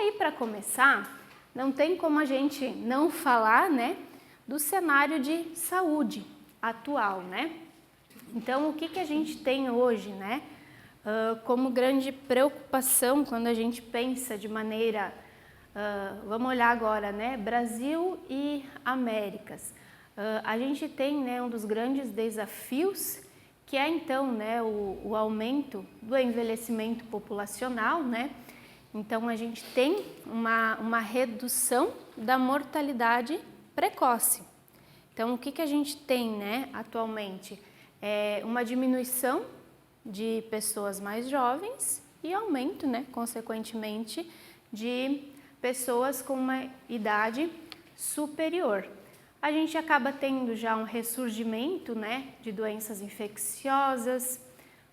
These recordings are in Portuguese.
aí, para começar, não tem como a gente não falar, né, do cenário de saúde atual, né? Então, o que a gente tem hoje, né, como grande preocupação quando a gente pensa de maneira, vamos olhar agora, né, Brasil e Américas. A gente tem, né, um dos grandes desafios, que é então, né, o aumento do envelhecimento populacional, né? Então a gente tem uma redução da mortalidade precoce. Então o que a gente tem, né, atualmente? É uma diminuição de pessoas mais jovens e aumento, né, consequentemente, de pessoas com uma idade superior. A gente acaba tendo já um ressurgimento, né, de doenças infecciosas,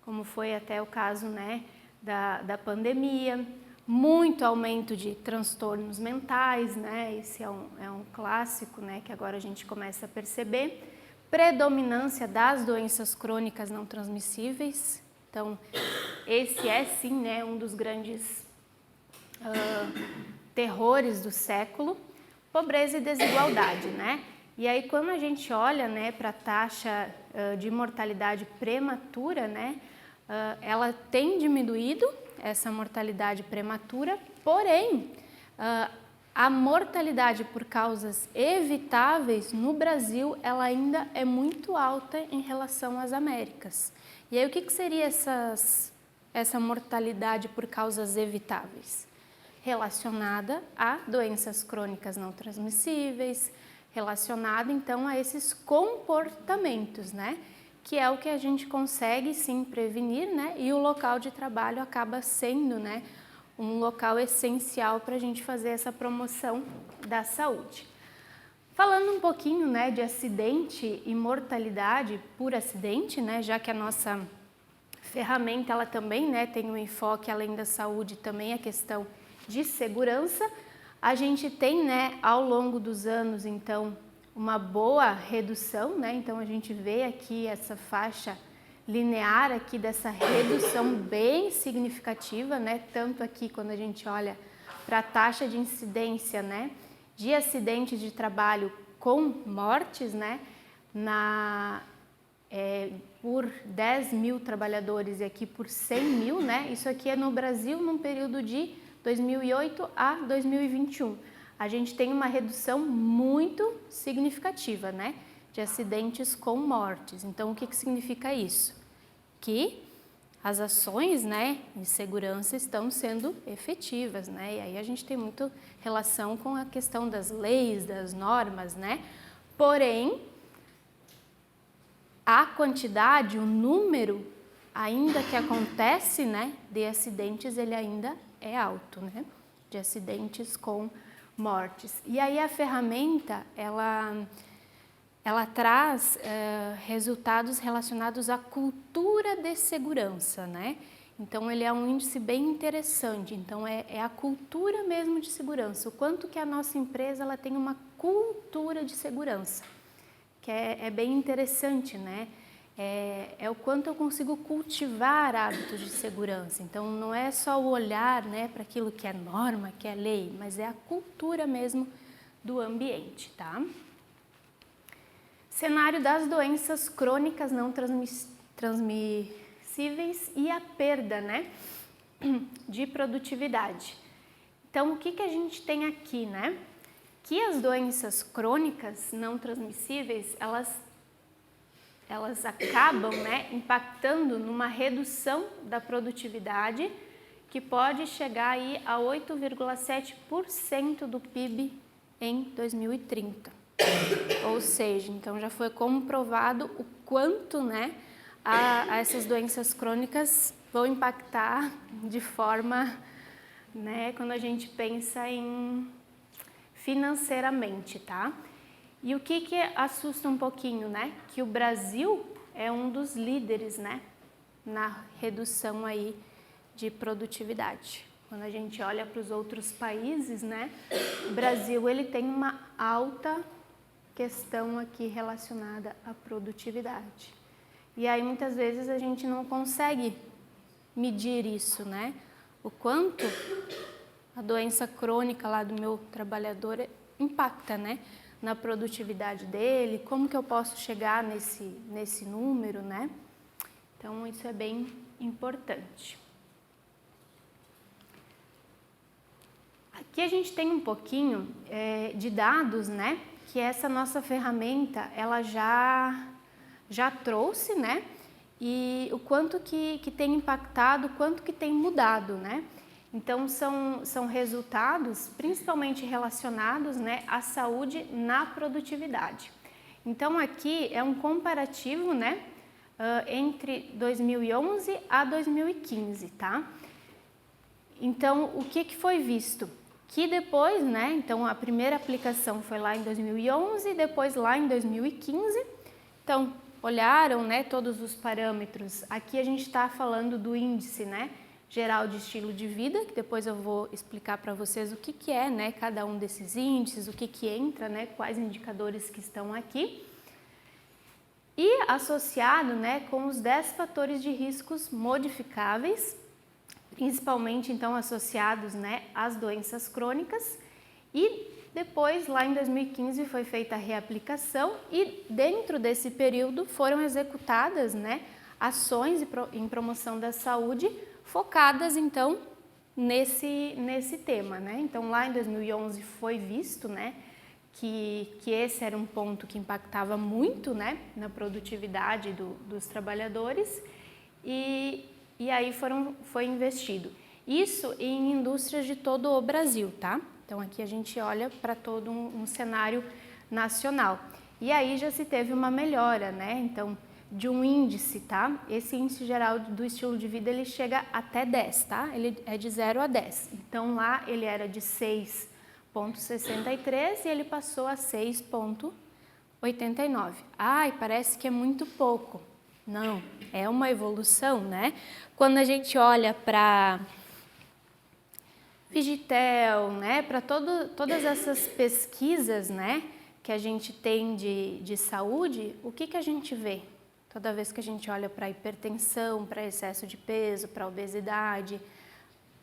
como foi até o caso, né, da pandemia, muito aumento de transtornos mentais, né, esse é um clássico, né, que agora a gente começa a perceber, predominância das doenças crônicas não transmissíveis, então esse é sim, né, um dos grandes terrores do século, pobreza e desigualdade, né? E aí quando a gente olha, né, para a taxa de mortalidade prematura, né, ela tem diminuído, essa mortalidade prematura, porém a mortalidade por causas evitáveis no Brasil, ela ainda é muito alta em relação às Américas. E aí o que seria essa mortalidade por causas evitáveis? Relacionada a doenças crônicas não transmissíveis, relacionada então a esses comportamentos, né? Que é o que a gente consegue sim prevenir, né? E o local de trabalho acaba sendo, né, um local essencial para a gente fazer essa promoção da saúde. Falando um pouquinho, né, de acidente e mortalidade por acidente, né, já que a nossa ferramenta ela também, né, tem um enfoque além da saúde também a questão de segurança, a gente tem, né, ao longo dos anos, então, uma boa redução, né, então a gente vê aqui essa faixa linear aqui dessa redução bem significativa, né, tanto aqui quando a gente olha para a taxa de incidência, né, de acidentes de trabalho com mortes, né, por 10 mil trabalhadores e aqui por 100 mil, né, isso aqui é no Brasil num período de 2008 a 2021. A gente tem uma redução muito significativa, né, de acidentes com mortes. Então, o que significa isso? Que as ações, né, de segurança estão sendo efetivas, né, e aí a gente tem muito relação com a questão das leis, das normas, né, porém, a quantidade, o número ainda que acontece, né, de acidentes, ele ainda é alto, né, de acidentes com mortes. E aí a ferramenta, ela traz resultados relacionados à cultura de segurança, né? Então ele é um índice bem interessante, então é a cultura mesmo de segurança, o quanto que a nossa empresa ela tem uma cultura de segurança, que é bem interessante, né? É o quanto eu consigo cultivar hábitos de segurança. Então, não é só o olhar, né, para aquilo que é norma, que é lei, mas é a cultura mesmo do ambiente, tá? Cenário das doenças crônicas não transmissíveis e a perda, né, de produtividade. Então, o que a gente tem aqui, né? Que as doenças crônicas não transmissíveis, elas acabam, né, impactando numa redução da produtividade que pode chegar aí a 8,7% do PIB em 2030. Ou seja, então já foi comprovado o quanto, né, a essas doenças crônicas vão impactar de forma, né, quando a gente pensa em financeiramente, tá? E o que assusta um pouquinho, né? Que o Brasil é um dos líderes, né, na redução aí de produtividade. Quando a gente olha para os outros países, né, o Brasil ele tem uma alta questão aqui relacionada à produtividade. E aí muitas vezes a gente não consegue medir isso, né? O quanto a doença crônica lá do meu trabalhador impacta, né, na produtividade dele, como que eu posso chegar nesse número, né? Então, isso é bem importante. Aqui a gente tem um pouquinho de dados, né, que essa nossa ferramenta, ela já trouxe, né, e o quanto que tem impactado, o quanto que tem mudado, né? Então, são resultados principalmente relacionados, né, à saúde na produtividade. Então, aqui é um comparativo, né, entre 2011 a 2015, tá? Então, o que foi visto? Que depois, né, então a primeira aplicação foi lá em 2011, depois lá em 2015. Então, olharam, né, todos os parâmetros. Aqui a gente está falando do índice, né, geral de estilo de vida, que depois eu vou explicar para vocês o que é, né, cada um desses índices, o que entra, né, quais indicadores que estão aqui. E associado, né, com os 10 fatores de riscos modificáveis, principalmente então associados, né, às doenças crônicas. E depois, lá em 2015, foi feita a reaplicação e dentro desse período foram executadas, né, ações em promoção da saúde focadas então nesse tema, né? Então lá em 2011 foi visto, né, que esse era um ponto que impactava muito, né, na produtividade dos trabalhadores e aí foi investido. Isso em indústrias de todo o Brasil, tá? Então aqui a gente olha para todo um cenário nacional. E aí já se teve uma melhora, né? Então, de um índice, tá? Esse índice geral do estilo de vida, ele chega até 10, tá? Ele é de 0 a 10. Então lá ele era de 6,63 e ele passou a 6,89. Ai, parece que é muito pouco. Não, é uma evolução, né? Quando a gente olha para Vigitel, né, para todas essas pesquisas, né, que a gente tem de saúde, o que a gente vê? Toda vez que a gente olha para hipertensão, para excesso de peso, para obesidade,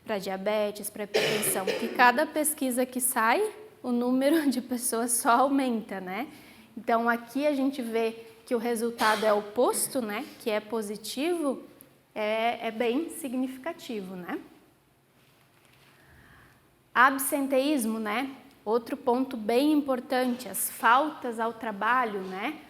para diabetes, para hipertensão, que cada pesquisa que sai, o número de pessoas só aumenta, né? Então aqui a gente vê que o resultado é oposto, né, que é positivo, é bem significativo, né? Absenteísmo, né? Outro ponto bem importante, as faltas ao trabalho, né?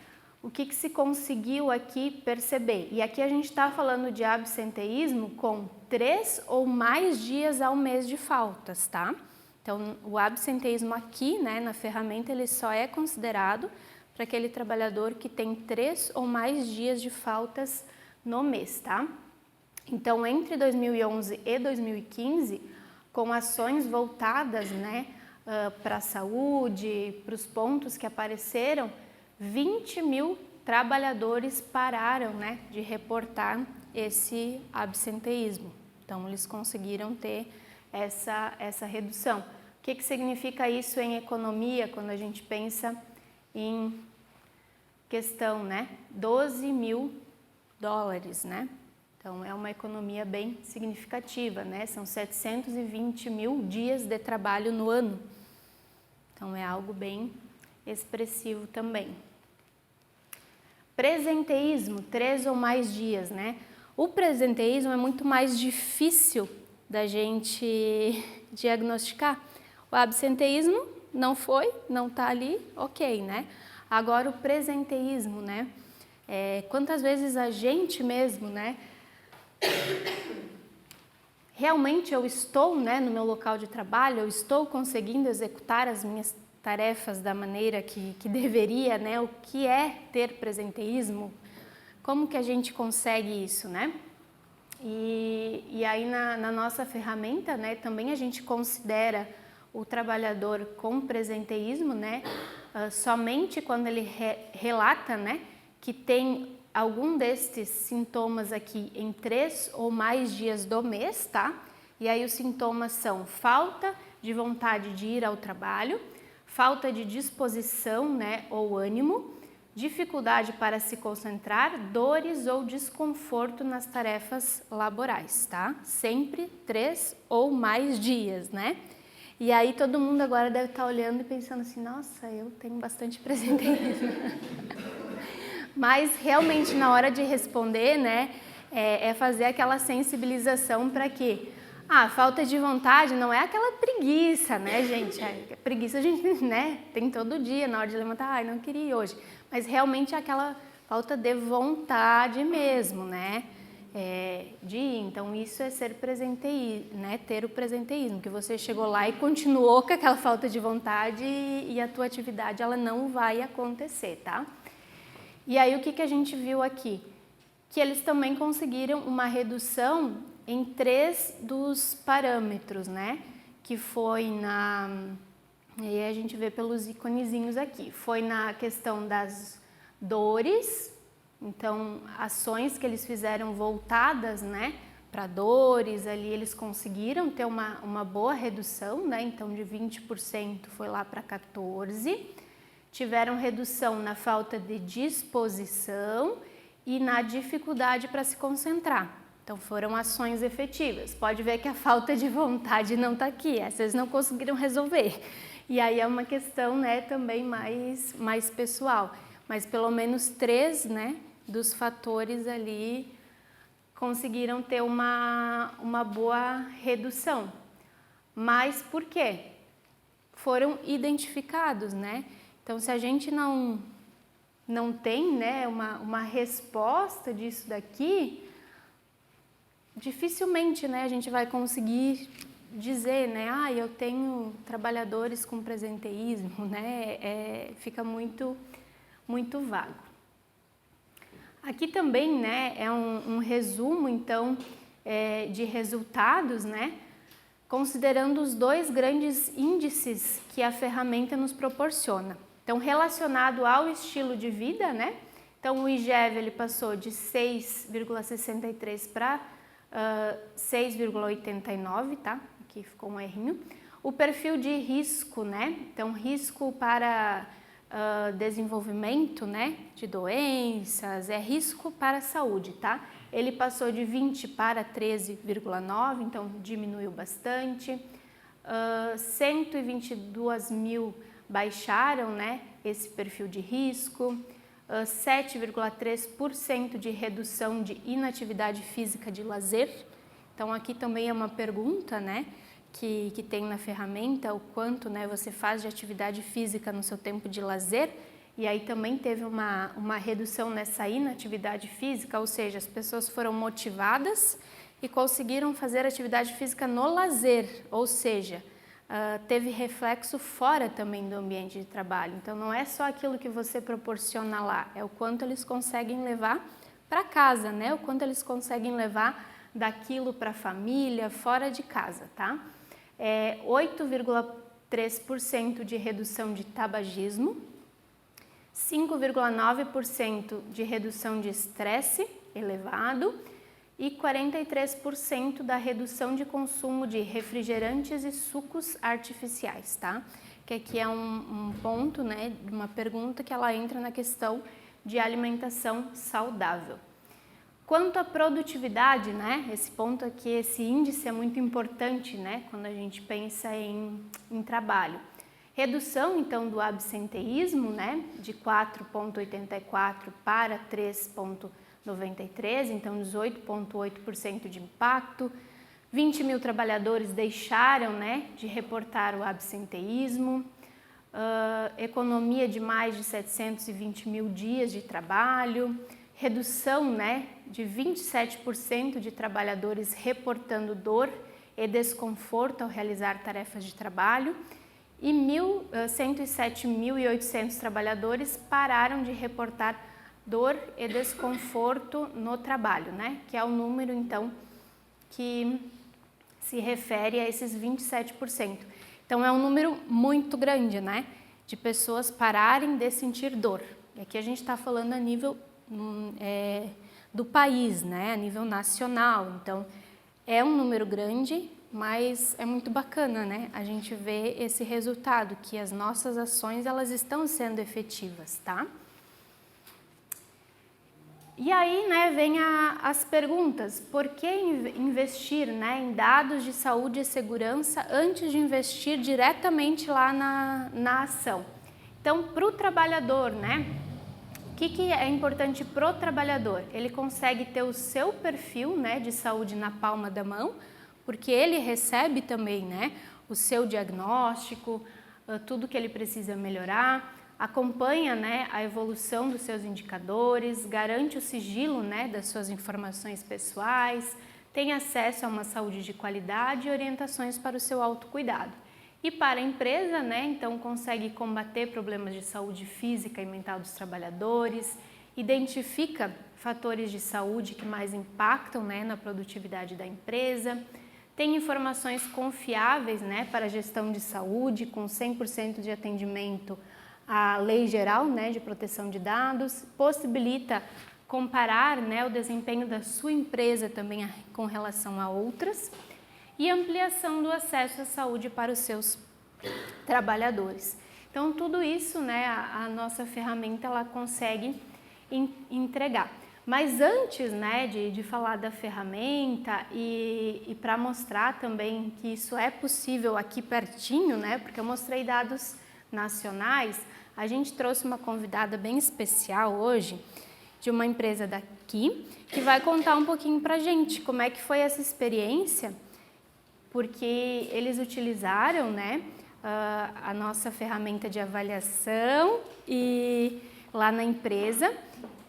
O que se conseguiu aqui perceber? E aqui a gente está falando de absenteísmo com 3 ou mais dias ao mês de faltas, tá? Então, o absenteísmo aqui, né, na ferramenta, ele só é considerado para aquele trabalhador que tem 3 ou mais dias de faltas no mês, tá? Então, entre 2011 e 2015, com ações voltadas, né, para a saúde, para os pontos que apareceram, 20 mil trabalhadores pararam, né, de reportar esse absenteísmo. Então, eles conseguiram ter essa redução. O que significa isso em economia, quando a gente pensa em questão, né, 12 mil dólares, né? Então, é uma economia bem significativa, né? São 720 mil dias de trabalho no ano. Então, é algo bem expressivo também. Presenteísmo, 3 ou mais dias, né? O presenteísmo é muito mais difícil da gente diagnosticar. O absenteísmo não foi, não está ali, ok, né? Agora, o presenteísmo, né? Quantas vezes a gente mesmo, né? Realmente eu estou, né, no meu local de trabalho, eu estou conseguindo executar as minhas tarefas da maneira que deveria, né? O que é ter presenteísmo? Como que a gente consegue isso, né? E aí na nossa ferramenta, né, também a gente considera o trabalhador com presenteísmo, né, somente quando ele relata, né, que tem algum destes sintomas aqui em 3 ou mais dias do mês, tá? E aí os sintomas são falta de vontade de ir ao trabalho, falta de disposição, né, ou ânimo, dificuldade para se concentrar, dores ou desconforto nas tarefas laborais, tá? Sempre 3 ou mais dias, né? E aí todo mundo agora deve estar olhando e pensando assim, nossa, eu tenho bastante presenteísmo. Mas realmente na hora de responder, né, é fazer aquela sensibilização para que falta de vontade não é aquela preguiça, né, gente? Preguiça a gente, né, tem todo dia na hora de levantar, não queria ir hoje. Mas realmente é aquela falta de vontade mesmo, né? De ir. Então isso é ser presenteísmo, né? Ter o presenteísmo, que você chegou lá e continuou com aquela falta de vontade e a tua atividade ela não vai acontecer, tá? E aí o que a gente viu aqui? Que eles também conseguiram uma redução em 3 dos parâmetros, né? Que foi e aí a gente vê pelos iconezinhos aqui, foi na questão das dores. Então, ações que eles fizeram voltadas, né, para dores, ali eles conseguiram ter uma boa redução, né, então de 20% foi lá para 14%. Tiveram redução na falta de disposição e na dificuldade para se concentrar. Então, foram ações efetivas. Pode ver que a falta de vontade não está aqui, essas não conseguiram resolver. E aí é uma questão, né, também mais pessoal. Mas pelo menos 3, né, dos fatores ali conseguiram ter uma boa redução. Mas por quê? Foram identificados, né? Então, se a gente não tem, né, uma resposta disso daqui, dificilmente, né, a gente vai conseguir dizer, né, eu tenho trabalhadores com presenteísmo, né? Fica muito vago. Aqui também, né, é um resumo, então, de resultados, né, considerando os 2 grandes índices que a ferramenta nos proporciona. Então, relacionado ao estilo de vida, né, então o IGEV ele passou de 6,63 para 6,89, tá? Aqui ficou um errinho. O perfil de risco, né, então risco para desenvolvimento, né, de doenças, risco para a saúde, tá? Ele passou de 20 para 13,9, então diminuiu bastante. 122 mil baixaram, né, esse perfil de risco. 7,3% de redução de inatividade física de lazer. Então aqui também é uma pergunta, né, que tem na ferramenta, o quanto, né, você faz de atividade física no seu tempo de lazer, e aí também teve uma redução nessa inatividade física, ou seja, as pessoas foram motivadas e conseguiram fazer atividade física no lazer, ou seja, teve reflexo fora também do ambiente de trabalho. Então não é só aquilo que você proporciona lá, é o quanto eles conseguem levar para casa, né? O quanto eles conseguem levar daquilo para a família, fora de casa, tá? 8,3% de redução de tabagismo, 5,9% de redução de estresse elevado e 43% da redução de consumo de refrigerantes e sucos artificiais, tá? Que aqui é um ponto, né, uma pergunta que ela entra na questão de alimentação saudável. Quanto à produtividade, né, esse ponto aqui, esse índice é muito importante, né, quando a gente pensa em trabalho. Redução, então, do absenteísmo, né, de 4,84 para 3,93, então 18,8% de impacto. 20 mil trabalhadores deixaram, né, de reportar o absenteísmo. Economia de mais de 720 mil dias de trabalho. Redução, né, de 27% de trabalhadores reportando dor e desconforto ao realizar tarefas de trabalho e 107.800 trabalhadores pararam de reportar dor e desconforto no trabalho, né, que é o número, então, que se refere a esses 27%. Então, é um número muito grande, né, de pessoas pararem de sentir dor. E aqui a gente está falando a nível do país, né, a nível nacional. Então, é um número grande, mas é muito bacana, né, a gente vê esse resultado, que as nossas ações, elas estão sendo efetivas, tá? E aí, né, vem as perguntas. Por que investir, né, em dados de saúde e segurança antes de investir diretamente lá na ação? Então, para o trabalhador, né, o que é importante para o trabalhador? Ele consegue ter o seu perfil, né, de saúde na palma da mão, porque ele recebe também, né, o seu diagnóstico, tudo que ele precisa melhorar, acompanha, né, a evolução dos seus indicadores, garante o sigilo, né, das suas informações pessoais, tem acesso a uma saúde de qualidade e orientações para o seu autocuidado. E para a empresa, né, então consegue combater problemas de saúde física e mental dos trabalhadores, identifica fatores de saúde que mais impactam, né, na produtividade da empresa, tem informações confiáveis, né, para a gestão de saúde, com 100% de atendimento à Lei Geral, né, de Proteção de Dados, possibilita comparar, né, o desempenho da sua empresa também com relação a outras, e ampliação do acesso à saúde para os seus trabalhadores. Então, tudo isso, né, a nossa ferramenta ela consegue entregar. Mas antes, né, de falar da ferramenta e para mostrar também que isso é possível aqui pertinho, né, porque eu mostrei dados nacionais, a gente trouxe uma convidada bem especial hoje, de uma empresa daqui, que vai contar um pouquinho para a gente como é que foi essa experiência, porque eles utilizaram, né, a nossa ferramenta de avaliação e lá na empresa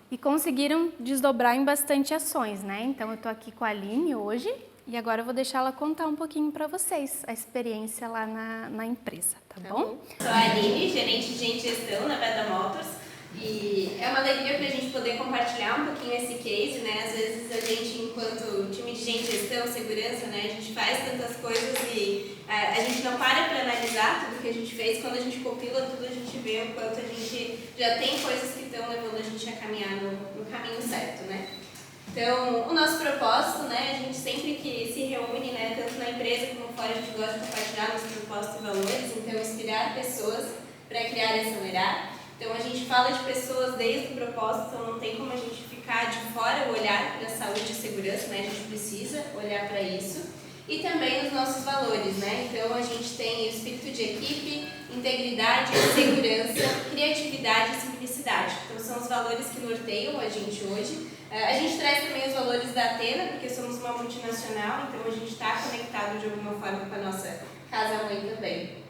e conseguiram desdobrar em bastante ações, né? Então eu estou aqui com a Aline hoje e agora eu vou deixar ela contar um pouquinho para vocês a experiência lá na empresa, tá bom? Sou a Aline, gerente de gestão na Veda Motors. E é uma alegria para a gente poder compartilhar um pouquinho esse case, né? Às vezes a gente, enquanto time de gestão, segurança, né? A gente faz tantas coisas e a gente não para analisar tudo que a gente fez. Quando a gente compila tudo, a gente vê o quanto a gente já tem coisas que estão levando a gente a caminhar no caminho certo, né? Então, o nosso propósito, né? A gente sempre que se reúne, né? Tanto na empresa como fora, a gente gosta de compartilhar nossos propósitos e valores. Então, inspirar pessoas para criar e acelerar. Então, a gente fala de pessoas desde o propósito, então não tem como a gente ficar de fora o olhar para a saúde e segurança, né? A gente precisa olhar para isso. E também os nossos valores, né? Então, a gente tem o espírito de equipe, integridade, segurança, criatividade e simplicidade. Então, são os valores que norteiam a gente hoje. A gente traz também os valores da Atena, porque somos uma multinacional, então a gente está conectado de alguma forma com a nossa casa-mãe também.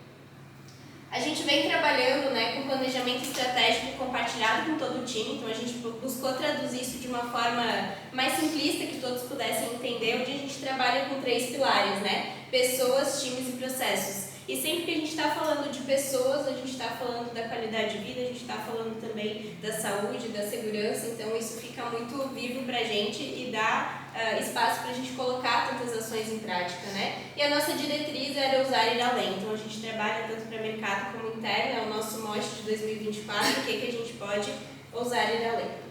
A gente vem trabalhando, né, com planejamento estratégico compartilhado com todo o time, então a gente buscou traduzir isso de uma forma mais simplista, que todos pudessem entender, onde a gente trabalha com 3 pilares, né? Pessoas, times e processos. E sempre que a gente está falando de pessoas, a gente está falando da qualidade de vida, a gente está falando também da saúde, da segurança, então isso fica muito vivo para a gente e dá espaço para a gente colocar tantas ações em prática, né? E a nossa diretriz era usar e ir além, então a gente trabalha tanto para mercado como interno, é o nosso mote de 2024, o que a gente pode usar e ir além.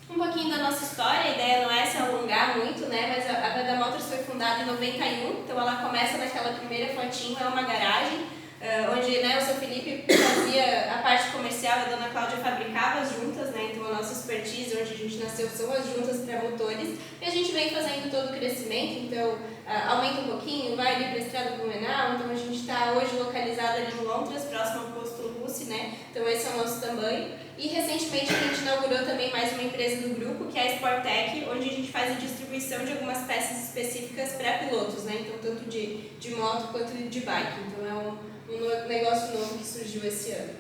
Um pouquinho da nossa história, a ideia não é se alongar muito, né? Mas a Veda Motors foi fundada em 91, então ela começa naquela primeira fotinho, é uma garagem, onde, né, o seu Felipe fazia a parte comercial e a dona Cláudia fabricava as juntas, né? Então a nossa expertise, onde a gente nasceu, são as juntas para motores, e a gente vem fazendo todo o crescimento, então aumenta um pouquinho, vai ali para a Estrada Blumenau, então a gente está hoje localizada ali em Londres, próximo ao posto Lucy, né? Então esse é o nosso tamanho. E recentemente a gente inaugurou também mais uma empresa do grupo, que é a Sportec, onde a gente faz a distribuição de algumas peças específicas para pilotos, né? Então tanto de moto quanto de bike. Então é um negócio novo que surgiu esse ano.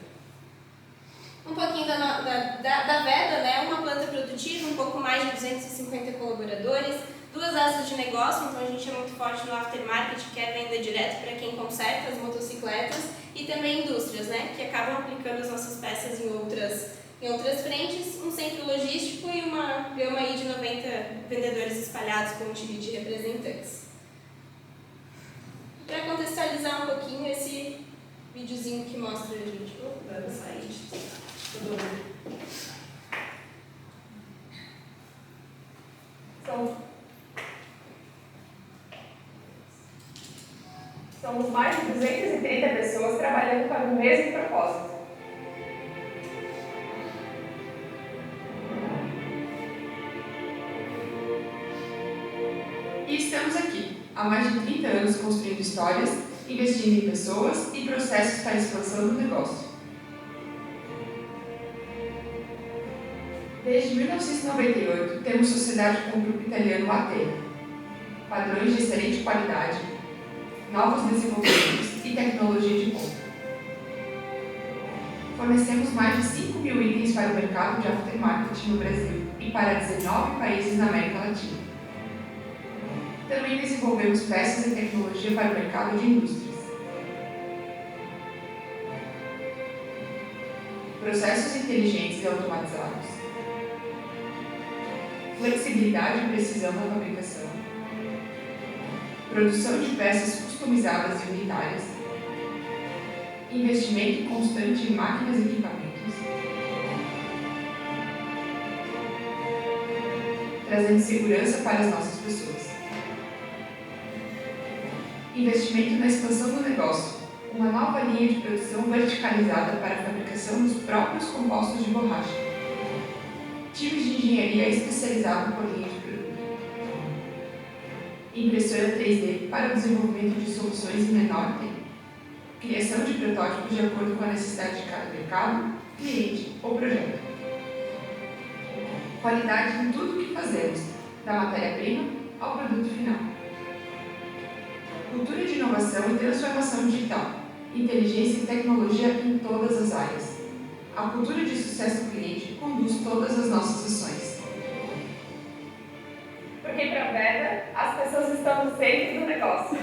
Um pouquinho da Veda, né? Uma planta produtiva, um pouco mais de 250 colaboradores, 2 asas de negócio, então a gente é muito forte no aftermarket, que é a venda direta para quem conserta as motocicletas, e também indústrias, né? Que acabam aplicando as nossas peças em outras frentes, um centro logístico e uma gama aí de 90 vendedores espalhados com um time de representantes. Para contextualizar um pouquinho esse videozinho que mostra a gente. Vamos sair de todo mundo. Somos mais de 230 pessoas trabalhando para o mesmo propósito. mais de 30 anos construindo histórias, investindo em pessoas e processos para a expansão do negócio. Desde 1998, temos sociedade com o grupo italiano Atena, padrões de excelente qualidade, novos desenvolvimentos e tecnologia de ponta. Fornecemos mais de 5 mil itens para o mercado de aftermarket no Brasil e para 19 países na América Latina. Também desenvolvemos peças e tecnologia para o mercado de indústrias. Processos inteligentes e automatizados. Flexibilidade e precisão na fabricação. Produção de peças customizadas e unitárias. Investimento constante em máquinas e equipamentos. Trazendo segurança para as nossas pessoas. Investimento na expansão do negócio. Uma nova linha de produção verticalizada para a fabricação dos próprios compostos de borracha. Times de engenharia especializado por linha de produto. Impressora 3D para o desenvolvimento de soluções em menor tempo. Criação de protótipos de acordo com a necessidade de cada mercado, cliente ou projeto. Qualidade em tudo o que fazemos, da matéria-prima ao produto final. Cultura de inovação e transformação digital, inteligência e tecnologia em todas as áreas. A cultura de sucesso do cliente conduz todas as nossas ações. Porque para a Veda, as pessoas estão no centro do negócio.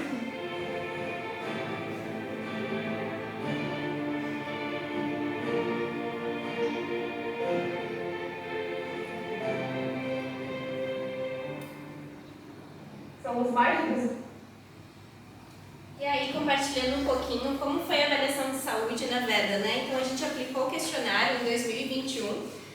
Somos mais de... E aí, compartilhando um pouquinho como foi a avaliação de saúde na Veda, né? Então, a gente aplicou o questionário em 2021.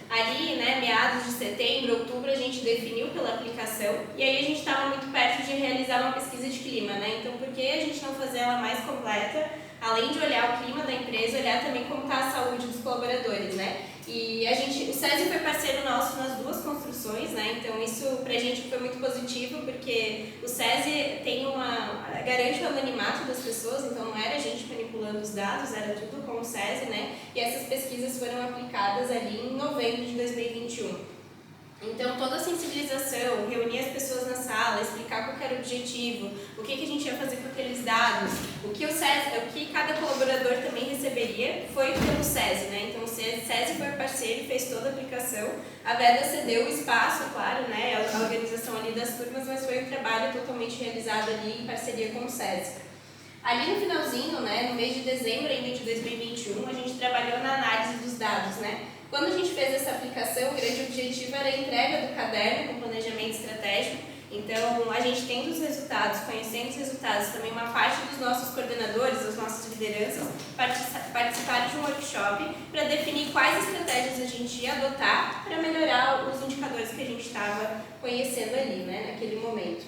Ali, né, meados de setembro, outubro, a gente definiu pela aplicação. E aí, a gente estava muito perto de realizar uma pesquisa de clima, né? Então, por que a gente não fazer ela mais completa? Além de olhar o clima da empresa, olhar também como está a saúde dos colaboradores, né? E o SESI foi parceiro nosso nas duas construções, né? Então isso pra gente foi muito positivo, porque o SESI garante o anonimato das pessoas, então não era a gente manipulando os dados, era tudo com o SESI, né? E essas pesquisas foram aplicadas ali em novembro de 2021. Então, toda a sensibilização, reunir as pessoas na sala, explicar qual era o objetivo, o que a gente ia fazer com aqueles dados, o que cada colaborador também receberia, foi pelo SESI, né? Então, o SESI foi parceiro e fez toda a aplicação. A Veda cedeu o espaço, claro, né? A organização ali das turmas, mas foi um trabalho totalmente realizado ali em parceria com o SESI. Ali no finalzinho, né, no mês de dezembro ainda de 2021, a gente trabalhou na análise dos dados, né? Quando a gente fez essa aplicação, o grande objetivo era a entrega do caderno com planejamento estratégico. Então, a gente tendo os resultados, conhecendo os resultados, também uma parte dos nossos coordenadores, das nossas lideranças, participaram de um workshop para definir quais estratégias a gente ia adotar para melhorar os indicadores que a gente estava conhecendo ali, né, naquele momento.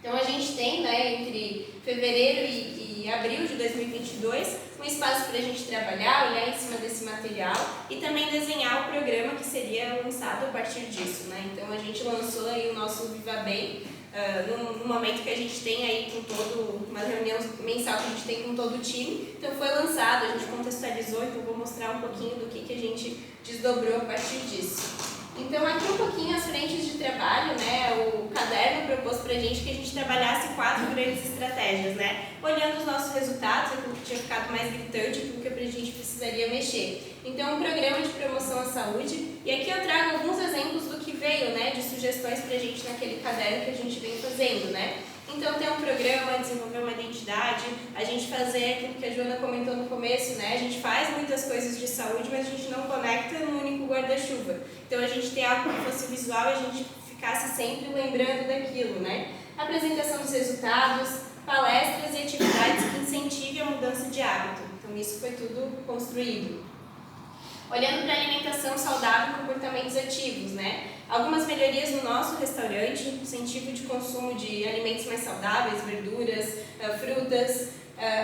Então, a gente tem, né, entre fevereiro e abril de 2022, um espaço para a gente trabalhar, olhar em cima desse material e também desenhar o programa que seria lançado a partir disso, né? Então, a gente lançou aí o nosso Viva Bem, no momento que a gente tem aí uma reunião mensal que a gente tem com todo o time. Então, foi lançado, a gente contextualizou, então vou mostrar um pouquinho do que a gente desdobrou a partir disso. Então, aqui um pouquinho as frentes de trabalho, né, o caderno propôs pra gente que a gente trabalhasse 4 grandes estratégias, né, olhando os nossos resultados, aquilo que tinha ficado mais gritante, aquilo que a gente precisaria mexer. Então, um programa de promoção à saúde, e aqui eu trago alguns exemplos do que veio, né, de sugestões pra gente naquele caderno que a gente vem fazendo, né. Então, ter um programa, desenvolver uma identidade, a gente fazer aquilo que a Joana comentou no começo, né? A gente faz muitas coisas de saúde, mas a gente não conecta num único guarda-chuva. Então, a gente ter algo que fosse visual e a gente ficasse sempre lembrando daquilo, né? Apresentação dos resultados, palestras e atividades que incentivem a mudança de hábito. Então, isso foi tudo construído. Olhando para a alimentação saudável e comportamentos ativos, né? Algumas melhorias no nosso restaurante, incentivo de consumo de alimentos mais saudáveis, verduras, frutas,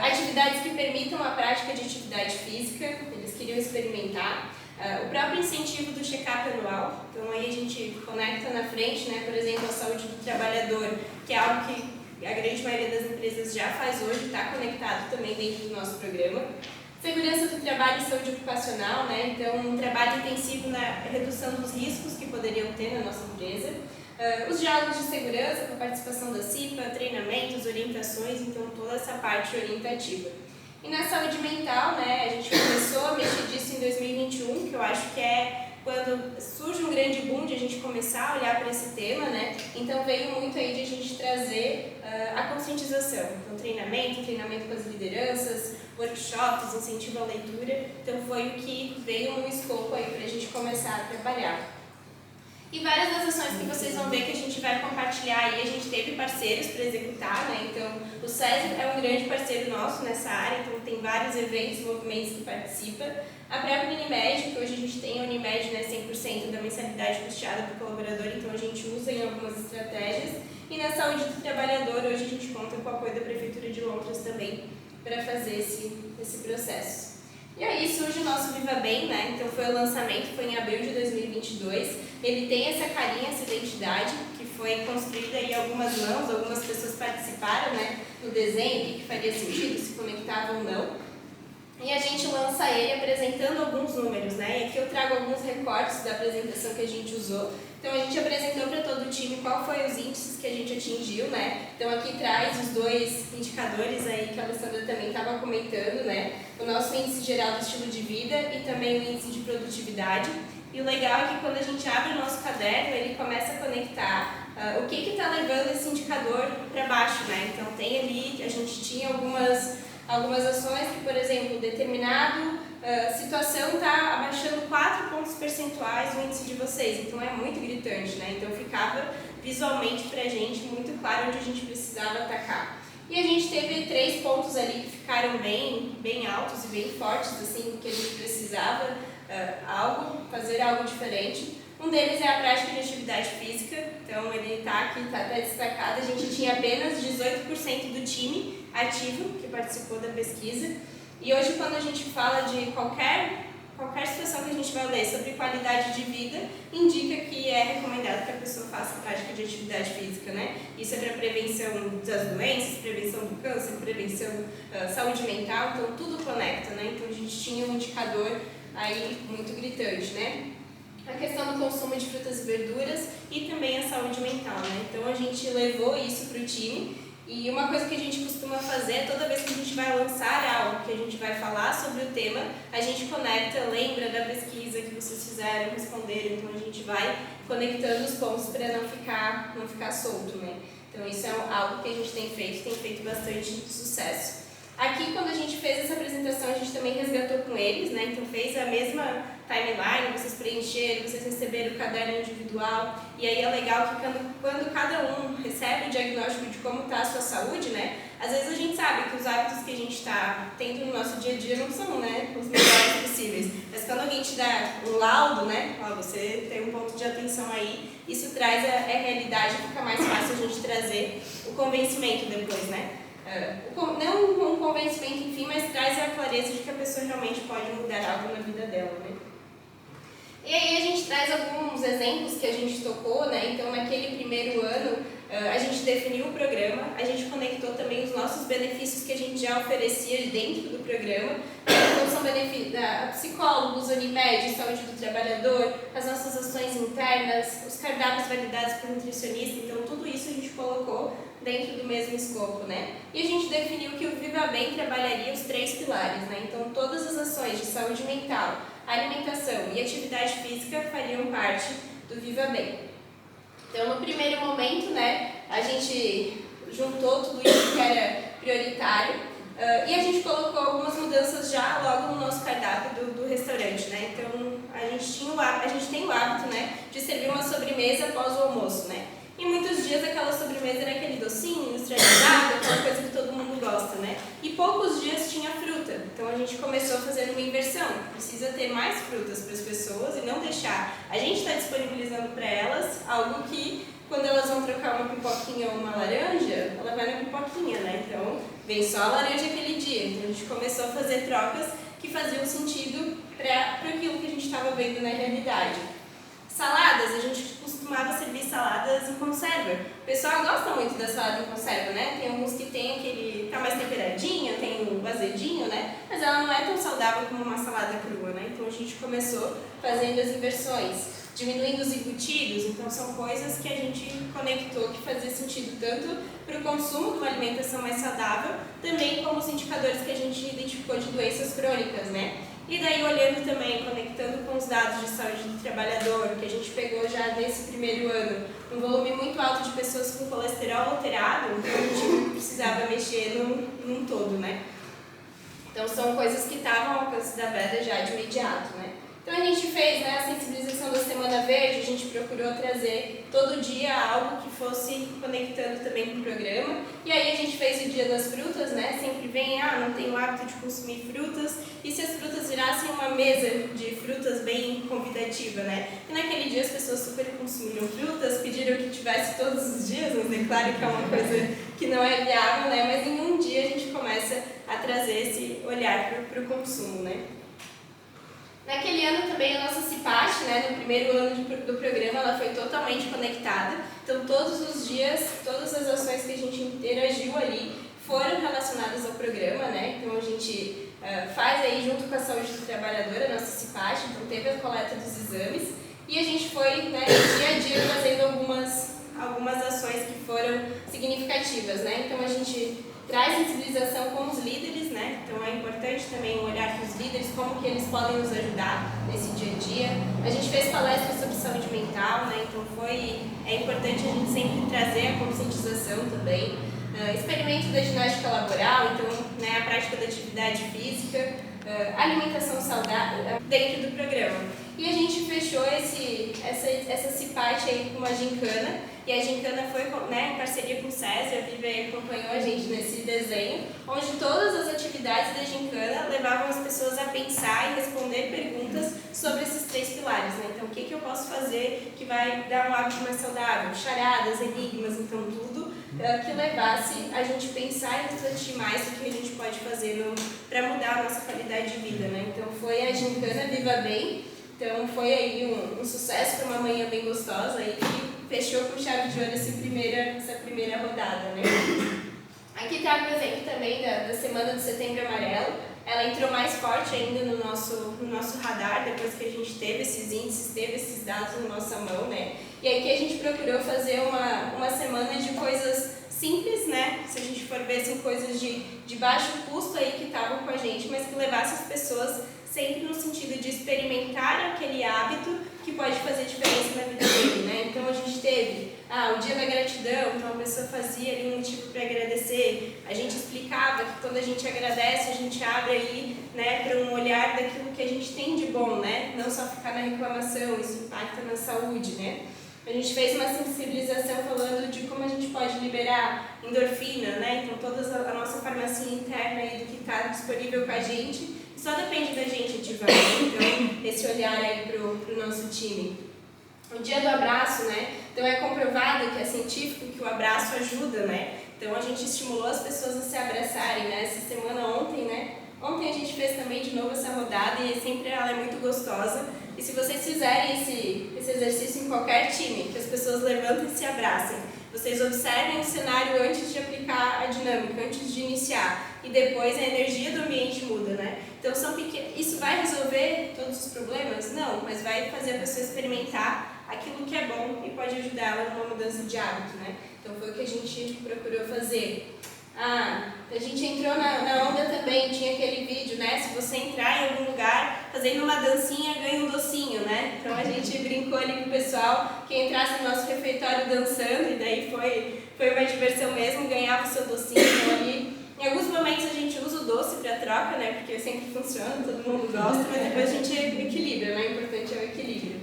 atividades que permitam a prática de atividade física, eles queriam experimentar. O próprio incentivo do check-up anual, então aí a gente conecta na frente, né? Por exemplo, a saúde do trabalhador, que é algo que a grande maioria das empresas já faz hoje, está conectado também dentro do nosso programa. Segurança do trabalho e saúde ocupacional, né? Então, um trabalho intensivo na redução dos riscos que poderiam ter na nossa empresa. Os diálogos de segurança, com a participação da CIPA, treinamentos, orientações, então toda essa parte orientativa. E na saúde mental, né, a gente começou a mexer disso em 2021, que eu acho que é quando surge um grande boom de a gente começar a olhar para esse tema, né? Então veio muito aí de a gente trazer a conscientização. Então treinamento com as lideranças, workshops, incentivo à leitura. Então foi o que veio no escopo aí para a gente começar a trabalhar. E várias das ações que vocês vão ver que a gente vai compartilhar aí, a gente teve parceiros para executar, né? Então, o SESI é um grande parceiro nosso nessa área, então tem vários eventos, movimentos que participam. A própria Unimed, que hoje a gente tem a Unimed, né, 100% da mensalidade custeada para o colaborador, então a gente usa em algumas estratégias. E na saúde do trabalhador, hoje a gente conta com o apoio da Prefeitura de Londres também para fazer esse processo. E aí surge o nosso Viva Bem, né? Então foi o lançamento, foi em abril de 2022. Ele tem essa carinha, essa identidade, que foi construída em algumas mãos, algumas pessoas participaram, né, no desenho, que faria sentido, se conectava ou não. E a gente lança ele apresentando alguns números, né? E aqui eu trago alguns recortes da apresentação que a gente usou. Então a gente apresentou para todo o time qual foi os índices que a gente atingiu, né? Então aqui traz os dois indicadores aí que a Alessandra também estava comentando, né? O nosso índice geral do estilo de vida e também o índice de produtividade. E o legal é que quando a gente abre o nosso caderno, ele começa a conectar o que está levando esse indicador para baixo, né? Então tem ali, a gente tinha algumas ações que, por exemplo, determinado situação está abaixando 4 pontos percentuais o índice de vocês, então é muito gritante, né? Então ficava visualmente para a gente muito claro onde a gente precisava atacar. E a gente teve 3 pontos ali que ficaram bem altos e bem fortes, assim, que a gente precisava fazer algo diferente. Um deles é a prática de atividade física, então ele está aqui, está até destacado. A gente tinha apenas 18% do time ativo que participou da pesquisa. E hoje, quando a gente fala de qualquer situação que a gente vai ler sobre qualidade de vida, indica que é recomendado que a pessoa faça a prática de atividade física, né? Isso é para prevenção das doenças, prevenção do câncer, prevenção saúde mental, então tudo conecta, né? Então a gente tinha um indicador aí muito gritante, né? A questão do consumo de frutas e verduras e também a saúde mental, né? Então a gente levou isso para o time e uma coisa que a gente costuma fazer, toda vez que a gente vai lançar algo, que a gente vai falar sobre o tema, a gente conecta, lembra da pesquisa que vocês fizeram, responderam, então a gente vai conectando os pontos para não ficar solto, né? Então isso é algo que a gente tem feito bastante sucesso. Aqui, quando a gente fez essa apresentação, a gente também resgatou com eles, né? Então fez a mesma timeline, vocês preencheram, vocês receberam o caderno individual. E aí é legal que quando cada um recebe o diagnóstico de como está a sua saúde, né? Às vezes a gente sabe que os hábitos que a gente está tendo no nosso dia a dia não são, né, os melhores possíveis. Mas quando alguém te dá um laudo, né? Ó, você tem um ponto de atenção aí, isso traz a realidade, fica mais fácil a gente trazer o convencimento depois, né? Não um convencimento, enfim, mas traz a clareza de que a pessoa realmente pode mudar algo na vida dela, né? E aí a gente traz alguns exemplos que a gente tocou, né? Então, naquele primeiro ano, a gente definiu o programa, a gente conectou também os nossos benefícios que a gente já oferecia dentro do programa. Então, são benefícios da psicólogos, Unimed, saúde do trabalhador, as nossas ações internas, os cardápios validados por nutricionista. Então, tudo isso a gente colocou dentro do mesmo escopo, né? E a gente definiu que o Viva Bem trabalharia os 3 pilares, né? Então, todas as ações de saúde mental, alimentação e atividade física fariam parte do Viva Bem. Então, no primeiro momento, né, a gente juntou tudo isso que era prioritário e a gente colocou algumas mudanças já logo no nosso cardápio do restaurante, né? Então, a gente tem o hábito, né, de servir uma sobremesa após o almoço, né? E muitos dias aquela sobremesa era aquele docinho industrializado, aquela coisa que todo mundo gosta, né? E poucos dias tinha fruta. Então a gente começou a fazer uma inversão. Precisa ter mais frutas para as pessoas e não deixar. A gente está disponibilizando para elas algo que, quando elas vão trocar uma pipoquinha ou uma laranja, ela vai na pipoquinha, né? Então vem só a laranja aquele dia. Então a gente começou a fazer trocas que faziam sentido para aquilo que a gente estava vendo na realidade. Saladas, a gente costumava servir saladas em conserva. O pessoal gosta muito da salada em conserva, né? Tem alguns que tem aquele, tá mais temperadinha, tem o azedinho, né? Mas ela não é tão saudável como uma salada crua, né? Então a gente começou fazendo as inversões, diminuindo os embutidos. Então são coisas que a gente conectou que fazia sentido tanto para o consumo de uma alimentação mais saudável, também como os indicadores que a gente identificou de doenças crônicas, né? E daí olhando também, conectando com os dados de saúde do trabalhador, que a gente pegou já nesse primeiro ano, um volume muito alto de pessoas com colesterol alterado, então a gente precisava mexer num todo, né? Então são coisas que estavam ao alcance da Veda já de imediato, né? Então a gente fez, né, a sensibilização da Semana Verde, a gente procurou trazer todo dia algo que fosse conectando também com o programa. E aí a gente fez o Dia das Frutas, né, sempre vem, não tenho o hábito de consumir frutas, e se as frutas virassem uma mesa de frutas bem convidativa, né? E naquele dia as pessoas super consumiram frutas, pediram que tivesse todos os dias, mas é claro que é uma coisa que não é viável, né, mas em um dia a gente começa a trazer esse olhar para o consumo, né? Naquele ano também a nossa CIPAT, né, no primeiro ano do programa, ela foi totalmente conectada. Então todos os dias, todas as ações que a gente interagiu ali foram relacionadas ao programa, né? Então a gente faz aí junto com a saúde do trabalhador, a nossa CIPAT, então teve a coleta dos exames e a gente foi, né, dia a dia fazendo algumas ações que foram significativas, né? Então a gente traz sensibilização com os líderes, né? Então é importante também olhar para os líderes, como que eles podem nos ajudar nesse dia a dia. A gente fez palestras sobre saúde mental, né? Então é importante a gente sempre trazer a conscientização também. Experimento da ginástica laboral, então, né, a prática da atividade física, alimentação saudável dentro do programa. E a gente fechou essa CIPAT aí com uma gincana, e a gincana foi, né, em parceria com o SESI, a Vivi acompanhou a gente nesse desenho, onde todas as atividades da gincana levavam as pessoas a pensar e responder perguntas sobre esses 3 pilares, né? Então, o que eu posso fazer que vai dar um hábito mais saudável? Charadas, enigmas, então tudo que levasse a gente pensar e refletir mais o que a gente pode fazer para mudar a nossa qualidade de vida, né? Então, foi a gincana Viva Bem. Então foi aí um sucesso, foi uma manhã bem gostosa aí que fechou com chave de ouro essa primeira rodada, né? Aqui está o exemplo também da Semana do Setembro Amarelo. Ela entrou mais forte ainda no nosso radar, depois que a gente teve esses índices, teve esses dados na nossa mão, né? E aqui a gente procurou fazer uma semana de coisas simples, né? Se a gente for ver, assim, coisas de baixo custo aí que estavam com a gente, mas que levasse as pessoas sempre no sentido de experimentar aquele hábito que pode fazer diferença na vida dele, né? Então a gente teve o Dia da Gratidão, então a pessoa fazia ali um motivo para agradecer, a gente explicava que quando a gente agradece, a gente abre aí, né, para um olhar daquilo que a gente tem de bom, né? Não só ficar na reclamação, isso impacta na saúde, né? A gente fez uma sensibilização falando de como a gente pode liberar endorfina, né? Então toda a nossa farmacia interna aí do que está disponível com a gente, só depende da gente ativar, então, esse olhar aí pro nosso time. O Dia do Abraço, né? Então é comprovado que é científico que o abraço ajuda, né? Então a gente estimulou as pessoas a se abraçarem, né? Essa semana ontem, né? Ontem a gente fez também de novo essa rodada e sempre ela é muito gostosa. E se vocês fizerem esse exercício em qualquer time, que as pessoas levantem e se abracem, vocês observem o cenário antes de aplicar a dinâmica, antes de iniciar, e depois a energia do ambiente muda, né? Então isso vai resolver todos os problemas? Não, mas vai fazer a pessoa experimentar aquilo que é bom e pode ajudar ela numa mudança de hábito, né? Então foi o que a gente procurou fazer. A gente entrou na onda também, tinha aquele vídeo, né? Se você entrar em algum lugar fazendo uma dancinha, ganha um docinho, né? Então a gente brincou ali com o pessoal que entrasse no nosso refeitório dançando, e daí foi uma diversão mesmo, ganhava o seu docinho. Então ali, em alguns momentos a gente usa o doce para troca, né? Porque sempre funciona, todo mundo gosta, mas depois a gente equilibra, né? O importante é o equilíbrio.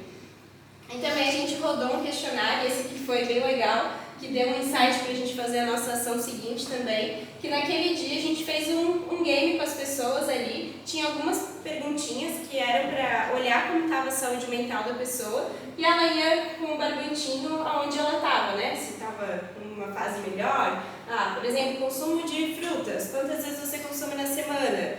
E também a gente rodou um questionário, esse aqui foi bem legal, que deu um insight para a gente fazer a nossa ação seguinte também, que naquele dia a gente fez um game com as pessoas ali, tinha algumas perguntinhas que eram para olhar como estava a saúde mental da pessoa, e ela ia com um barbantinho aonde ela estava, né? Se estava numa fase melhor, por exemplo, consumo de frutas, quantas vezes você consome na semana?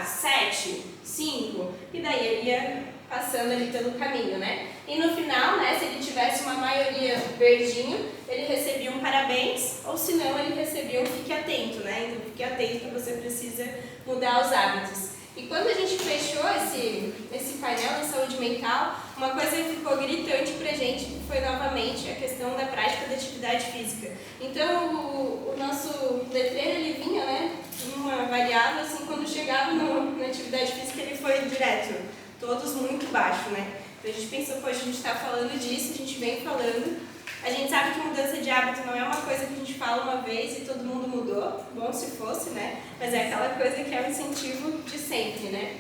7, 5, e daí ele ia passando ali pelo caminho, né? E no final, né, se ele tivesse uma maioria verdinho, ele recebia um parabéns, ou se não, ele recebia um fique atento, né? Então fique atento que você precisa mudar os hábitos. E quando a gente fechou esse painel de saúde mental, uma coisa que ficou gritante pra gente foi novamente a questão da prática da atividade física. Então o nosso letreiro ele vinha, né, uma variável, assim, quando chegava na atividade física ele foi direto, todos muito baixo, né? Então a gente pensou, poxa, a gente está falando disso, a gente vem falando. A gente sabe que mudança de hábito não é uma coisa que a gente fala uma vez e todo mundo mudou, bom se fosse, né? Mas é aquela coisa que é o incentivo de sempre, né?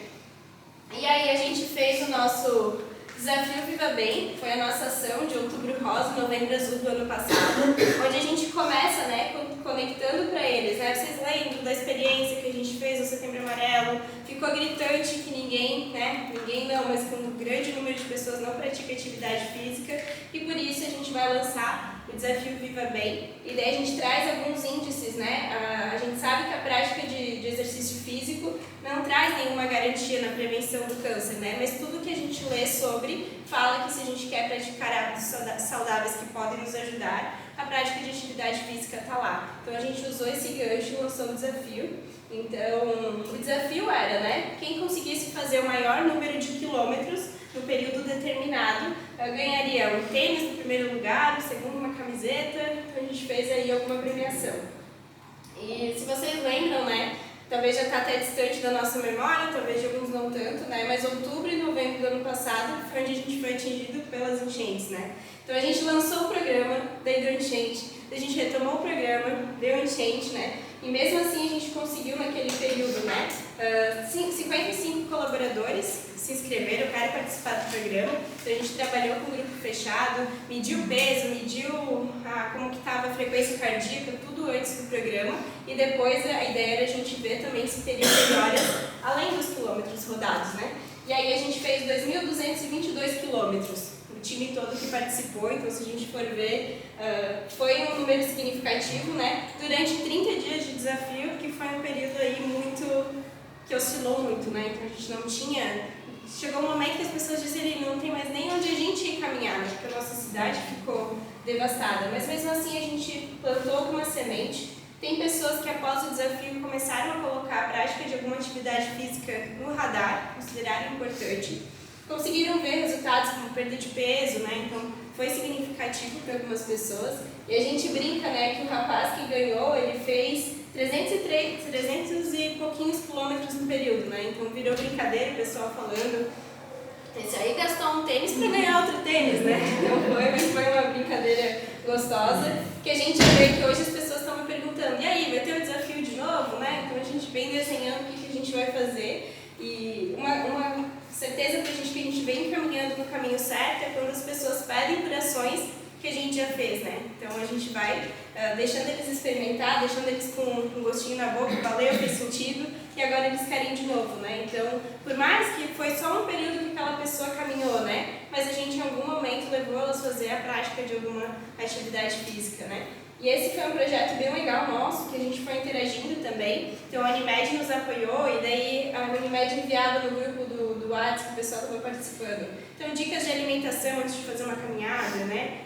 E aí a gente fez o nosso Desafio Viva Bem, foi a nossa ação de Outubro Rosa, Novembro Azul do ano passado, onde a gente começa, né, conectando para eles, né? Vocês lembram da experiência que a gente fez no Setembro Amarelo? Ficou gritante que ninguém não, mas com um grande número de pessoas não pratica atividade física e por isso a gente vai lançar o Desafio Viva Bem. E daí a gente traz alguns índices, né? A gente sabe que a prática de exercício físico não traz nenhuma garantia na prevenção do câncer, né? Mas tudo que a gente lê sobre fala que se a gente quer praticar hábitos saudáveis que podem nos ajudar, a prática de atividade física está lá. Então a gente usou esse gancho e lançou o desafio. Então o desafio era, né? Quem conseguisse fazer o maior número de quilômetros no período determinado ganharia um tênis no primeiro lugar, no segundo uma camiseta. Então a gente fez aí alguma premiação. E se vocês lembram, né? Talvez já está até distante da nossa memória, talvez de alguns não tanto, né? Mas outubro e novembro do ano passado foi onde a gente foi atingido pelas enchentes, né? Então a gente lançou o programa, daí deu enchente, a gente retomou o programa, deu enchente, né? E mesmo assim a gente conseguiu naquele período, né? 55 colaboradores se inscreveram para participar do programa. Então a gente trabalhou com um grupo fechado, mediu o peso, mediu como que estava a frequência cardíaca, tudo antes do programa. E depois a ideia era a gente ver também se teria melhoras além dos quilômetros rodados, né? E aí a gente fez 2.222 quilômetros. O time todo que participou, então se a gente for ver, foi um número significativo, né? Durante 30 dias de desafio, que foi um período aí que oscilou muito, né? Então a gente não tinha... Chegou um momento que as pessoas diziam, não tem mais nem onde a gente ir caminhar, né? Porque a nossa cidade ficou devastada. Mas mesmo assim a gente plantou alguma semente. Tem pessoas que após o desafio começaram a colocar a prática de alguma atividade física no radar, consideraram importante. Conseguiram ver resultados como perda de peso, né? Então foi significativo para algumas pessoas. E a gente brinca, né, que o rapaz que ganhou, ele fez 300 e pouquinhos quilômetros no período, né? Então virou brincadeira, o pessoal falando. Esse aí gastou um tênis para ganhar outro tênis, né? Não foi, mas foi uma brincadeira gostosa. Que a gente vê que hoje as pessoas estão me perguntando, e aí, vai ter o desafio de novo, né? Então a gente vem desenhando o que a gente vai fazer. E uma certeza para a gente que a gente vem caminhando no caminho certo é quando as pessoas pedem por ações que a gente já fez, né? Então a gente vai deixando eles experimentar, deixando eles com um gostinho na boca, valeu, fez sentido, e agora eles querem de novo, né? Então, por mais que foi só um período que aquela pessoa caminhou, né? Mas a gente em algum momento levou elas a fazer a prática de alguma atividade física, né? E esse foi um projeto bem legal nosso, que a gente foi interagindo também. Então a Unimed nos apoiou e daí a Unimed enviava no grupo do WhatsApp que o pessoal estava participando. Então dicas de alimentação antes de fazer uma caminhada, né?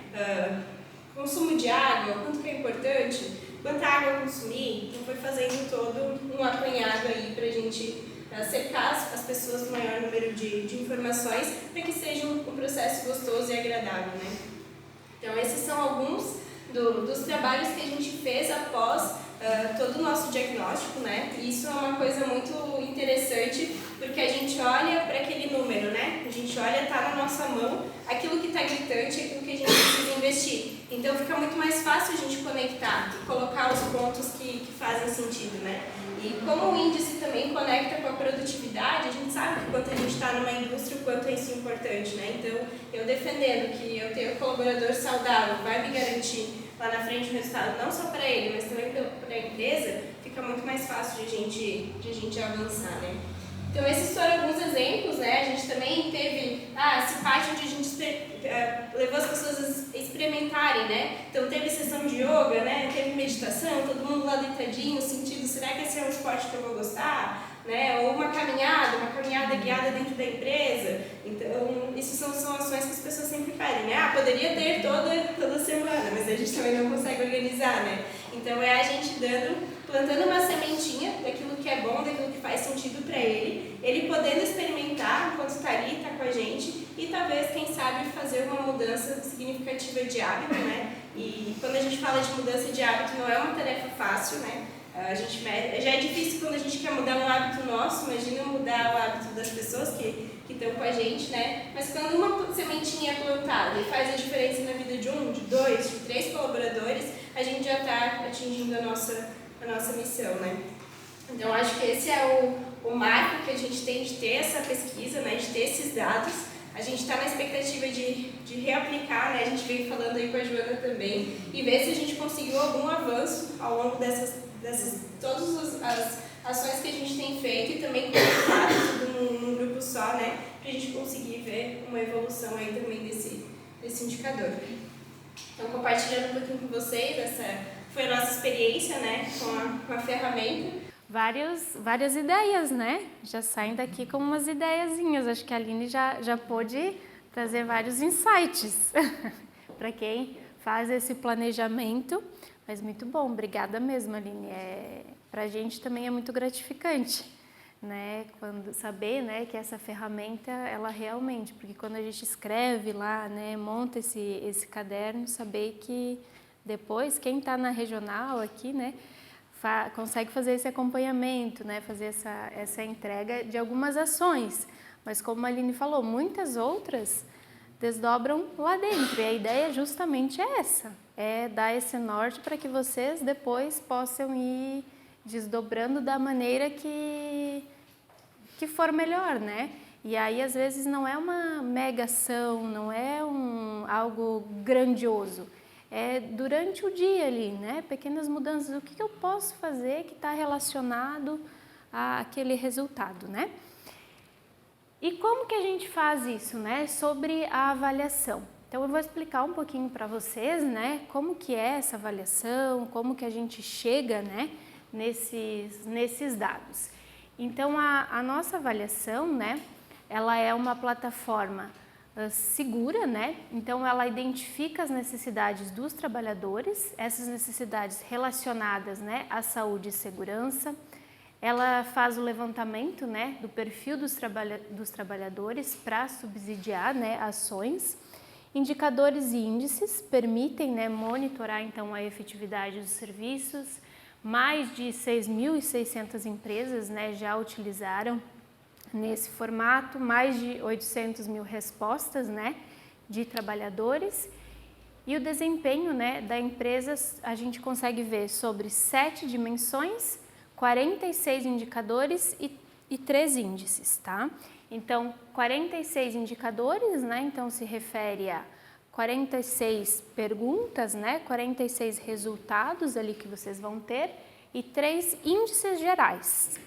Consumo de água, quanto que é importante, quanta água consumir. Então foi fazendo todo um apanhado aí para a gente cercar as pessoas com o maior número de informações para que seja um processo gostoso e agradável, né? Então esses são alguns dos trabalhos que a gente fez após todo o nosso diagnóstico, né? E isso é uma coisa muito interessante, porque a gente olha para aquele número, né? A gente olha, está na nossa mão, aquilo que está gritante, aquilo que a gente precisa investir. Então fica muito mais fácil a gente conectar, colocar os pontos que fazem sentido, né? E como o índice também conecta com a produtividade, a gente sabe que quanto a gente está numa indústria, o quanto é isso importante, né? Então, eu defendendo que eu tenho um colaborador saudável, vai me garantir lá na frente um resultado não só para ele, mas também para a empresa, fica muito mais fácil de a gente avançar, né? Então, esses foram alguns exemplos, né? A gente também teve esse pátio onde a gente levou as pessoas a experimentarem, né? Então, teve sessão de yoga, né? Teve meditação, todo mundo lá deitadinho, sentindo, será que esse é um esporte que eu vou gostar? Né? Ou uma caminhada jornada guiada dentro da empresa. Então, isso são ações que as pessoas sempre pedem, né? Poderia ter toda semana, mas a gente também não consegue organizar, né? Então, é a gente plantando uma sementinha daquilo que é bom, daquilo que faz sentido para ele podendo experimentar enquanto está ali, está com a gente, e talvez, quem sabe, fazer uma mudança significativa de hábito, né? E quando a gente fala de mudança de hábito, não é uma tarefa fácil, né? Já é difícil quando a gente quer mudar um hábito nosso, imagina mudar o hábito das pessoas que estão com a gente, né? Mas quando uma sementinha é plantada e faz a diferença na vida de 1, de 2, de 3 colaboradores, a gente já está atingindo a nossa missão, né? Então, acho que esse é o marco que a gente tem de ter essa pesquisa, né? De ter esses dados. A gente está na expectativa de reaplicar, né? A gente veio falando aí com a Joana também, e ver se a gente conseguiu algum avanço ao longo todas as ações que a gente tem feito e também colocar tudo num grupo só, né? Para a gente conseguir ver uma evolução aí também desse indicador. Então, compartilhando um pouquinho com vocês, essa foi a nossa experiência, né? Com a ferramenta. Várias ideias, né? Já saem daqui com umas ideiazinhas. Acho que a Aline já pôde trazer vários insights para quem faz esse planejamento. Mas muito bom, obrigada mesmo, Aline. Para a gente também é muito gratificante, né? Quando saber, né, que essa ferramenta, ela realmente, porque quando a gente escreve lá, né, monta esse caderno, saber que depois quem está na regional aqui, né, consegue fazer esse acompanhamento, né, fazer essa entrega de algumas ações. Mas como a Aline falou, muitas outras desdobram lá dentro. E a ideia justamente é essa, é dar esse norte para que vocês depois possam ir desdobrando da maneira que for melhor, né? E aí, às vezes, não é uma mega ação, não é algo grandioso. É durante o dia ali, né? Pequenas mudanças. O que eu posso fazer que está relacionado àquele resultado, né? E como que a gente faz isso, né? Sobre a avaliação. Então, eu vou explicar um pouquinho para vocês, né? Como que é essa avaliação, como que a gente chega, né? Nesses dados. Então, a nossa avaliação, né? Ela é uma plataforma segura, né? Então, ela identifica as necessidades dos trabalhadores, essas necessidades relacionadas, né, à saúde e segurança. Ela faz o levantamento, né, do perfil dos trabalhadores para subsidiar, né, ações. Indicadores e índices permitem, né, monitorar então a efetividade dos serviços. Mais de 6.600 empresas, né, já utilizaram nesse formato, mais de 800 mil respostas, né, de trabalhadores. E o desempenho, né, da empresa a gente consegue ver sobre 7 dimensões, 46 indicadores e 3 índices, tá? Então, 46 indicadores, né, então se refere a 46 perguntas, né, 46 resultados ali que vocês vão ter e 3 índices gerais.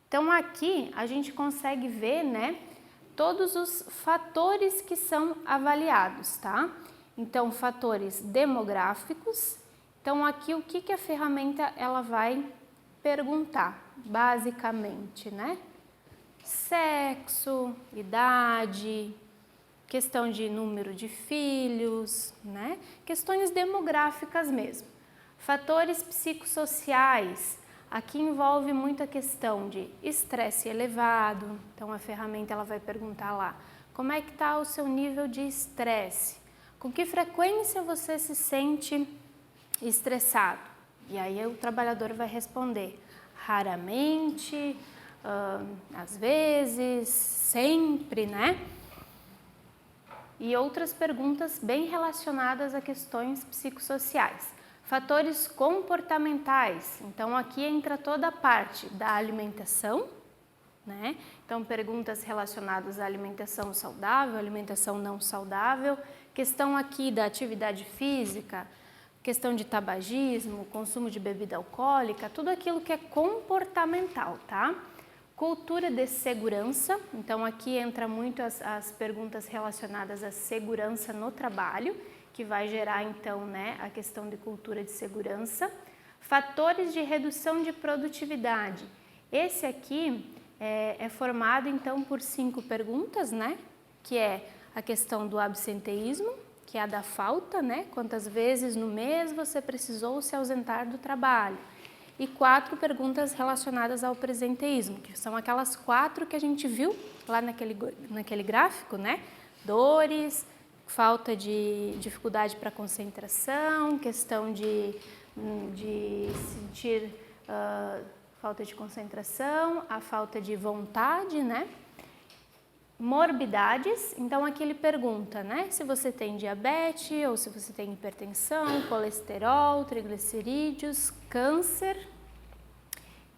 Então, aqui a gente consegue ver, né, todos os fatores que são avaliados, tá? Então, fatores demográficos. Então, aqui o que a ferramenta ela vai perguntar, basicamente, né? Sexo, idade, questão de número de filhos, né? Questões demográficas mesmo. Fatores psicossociais. Aqui envolve muita questão de estresse elevado, então a ferramenta ela vai perguntar lá, como é que está o seu nível de estresse? Com que frequência você se sente estressado? E aí o trabalhador vai responder, raramente, às vezes, sempre, né? E outras perguntas bem relacionadas a questões psicossociais. Fatores comportamentais, então aqui entra toda a parte da alimentação, né? Então perguntas relacionadas à alimentação saudável, alimentação não saudável, questão aqui da atividade física, questão de tabagismo, consumo de bebida alcoólica, tudo aquilo que é comportamental, tá? Cultura de segurança, então aqui entra muito as perguntas relacionadas à segurança no trabalho, que vai gerar então, né, a questão de cultura de segurança. Fatores de redução de produtividade. Esse aqui é formado então por 5 perguntas, né? Que é a questão do absenteísmo, que é a da falta, né? Quantas vezes no mês você precisou se ausentar do trabalho? E 4 perguntas relacionadas ao presenteísmo, que são aquelas 4 que a gente viu lá naquele gráfico, né? Dores, falta de dificuldade para concentração, questão de sentir falta de concentração, a falta de vontade, né? Morbidades, então aqui ele pergunta, né? Se você tem diabetes ou se você tem hipertensão, colesterol, triglicerídeos, câncer.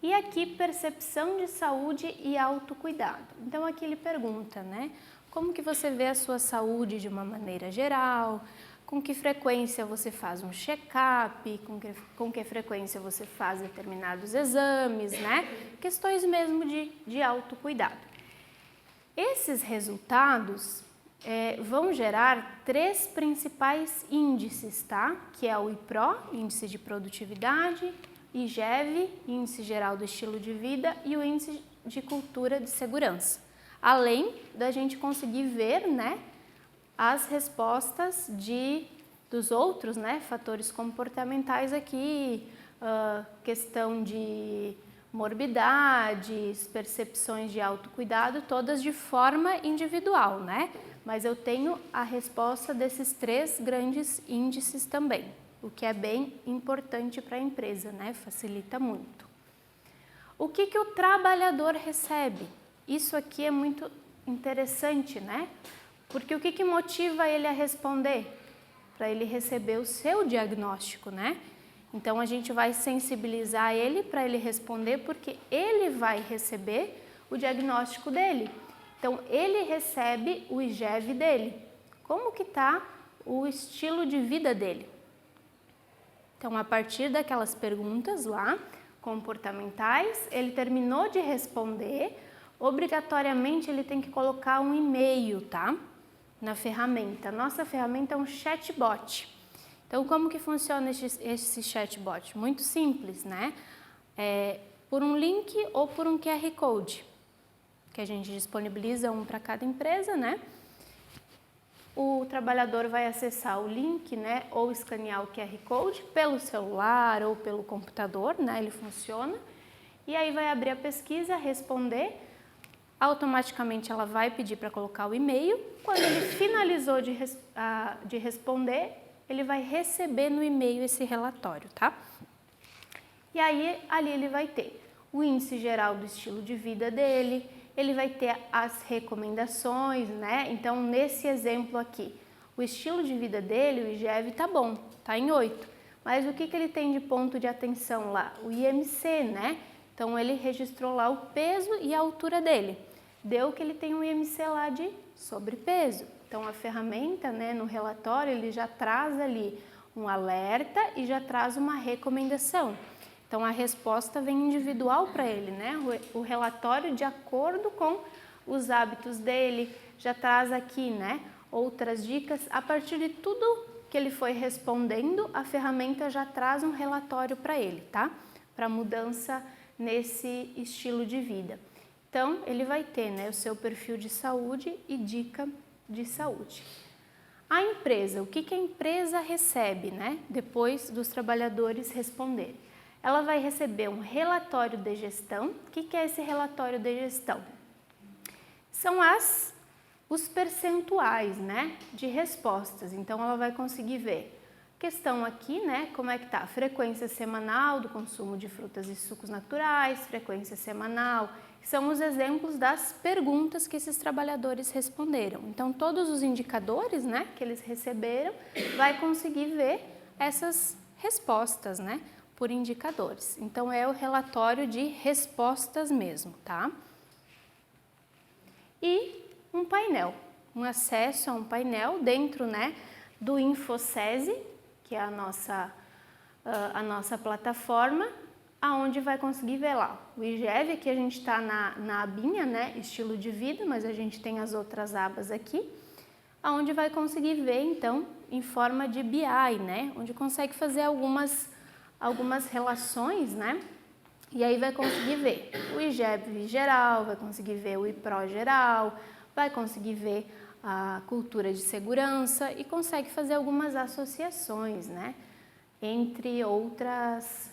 E aqui percepção de saúde e autocuidado. Então aqui ele pergunta, né? Como que você vê a sua saúde de uma maneira geral? Com que frequência você faz um check-up? Com que frequência você faz determinados exames, né? Questões mesmo de autocuidado. Esses resultados vão gerar 3 principais índices, tá? Que é o IPRO, Índice de Produtividade, IGEV, Índice Geral do Estilo de Vida, e o Índice de Cultura de Segurança. Além da gente conseguir ver, né, as respostas dos outros, né, fatores comportamentais aqui, questão de morbidades, percepções de autocuidado, todas de forma individual, né? Mas eu tenho a resposta desses 3 grandes índices também, o que é bem importante para a empresa, né? Facilita muito. O que o trabalhador recebe? Isso aqui é muito interessante, né? Porque o que motiva ele a responder? Para ele receber o seu diagnóstico, né? Então, a gente vai sensibilizar ele para ele responder, porque ele vai receber o diagnóstico dele. Então, ele recebe o IGEV dele. Como que está o estilo de vida dele? Então, a partir daquelas perguntas lá, comportamentais, ele terminou de responder, obrigatoriamente ele tem que colocar um e-mail, tá? Na ferramenta. Nossa ferramenta é um chatbot. Então, como que funciona esse chatbot? Muito simples, né? Por um link ou por um QR Code, que a gente disponibiliza um para cada empresa, né? O trabalhador vai acessar o link, né? Ou escanear o QR Code pelo celular ou pelo computador, né? Ele funciona. E aí vai abrir a pesquisa, responder. Automaticamente ela vai pedir para colocar o e-mail. Quando ele finalizou de responder, ele vai receber no e-mail esse relatório, tá? E aí, ali ele vai ter o índice geral do estilo de vida dele, ele vai ter as recomendações, né? Então, nesse exemplo aqui, o estilo de vida dele, o IGEV, tá bom, tá em 8. Mas o que ele tem de ponto de atenção lá? O IMC, né? Então, ele registrou lá o peso e a altura dele. Deu que ele tem um IMC lá de sobrepeso. Então, a ferramenta, né, no relatório, ele já traz ali um alerta e já traz uma recomendação. Então, a resposta vem individual para ele, né? O relatório, de acordo com os hábitos dele, já traz aqui, né, outras dicas. A partir de tudo que ele foi respondendo, a ferramenta já traz um relatório para ele, tá? Para mudança nesse estilo de vida. Então, ele vai ter, né, o seu perfil de saúde e dica de saúde. A empresa, o que a empresa recebe, né, depois dos trabalhadores responderem? Ela vai receber um relatório de gestão. O que é esse relatório de gestão? São os percentuais, né, de respostas. Então, ela vai conseguir ver questão aqui, né, como é que tá? Frequência semanal do consumo de frutas e sucos naturais, frequência semanal. São os exemplos das perguntas que esses trabalhadores responderam. Então, todos os indicadores, né, que eles receberam, vai conseguir ver essas respostas, né, por indicadores. Então, é o relatório de respostas mesmo, tá? E um painel, um acesso a um painel dentro, né, do InfoSESI, que é a nossa plataforma, aonde vai conseguir ver lá o IGEV. Aqui a gente está na abinha, né, estilo de vida, mas a gente tem as outras abas aqui, aonde vai conseguir ver, então, em forma de BI, né, onde consegue fazer algumas relações, né, E aí vai conseguir ver o IGEV geral, vai conseguir ver o IPRO geral, vai conseguir ver a cultura de segurança e consegue fazer algumas associações, né? Entre outras,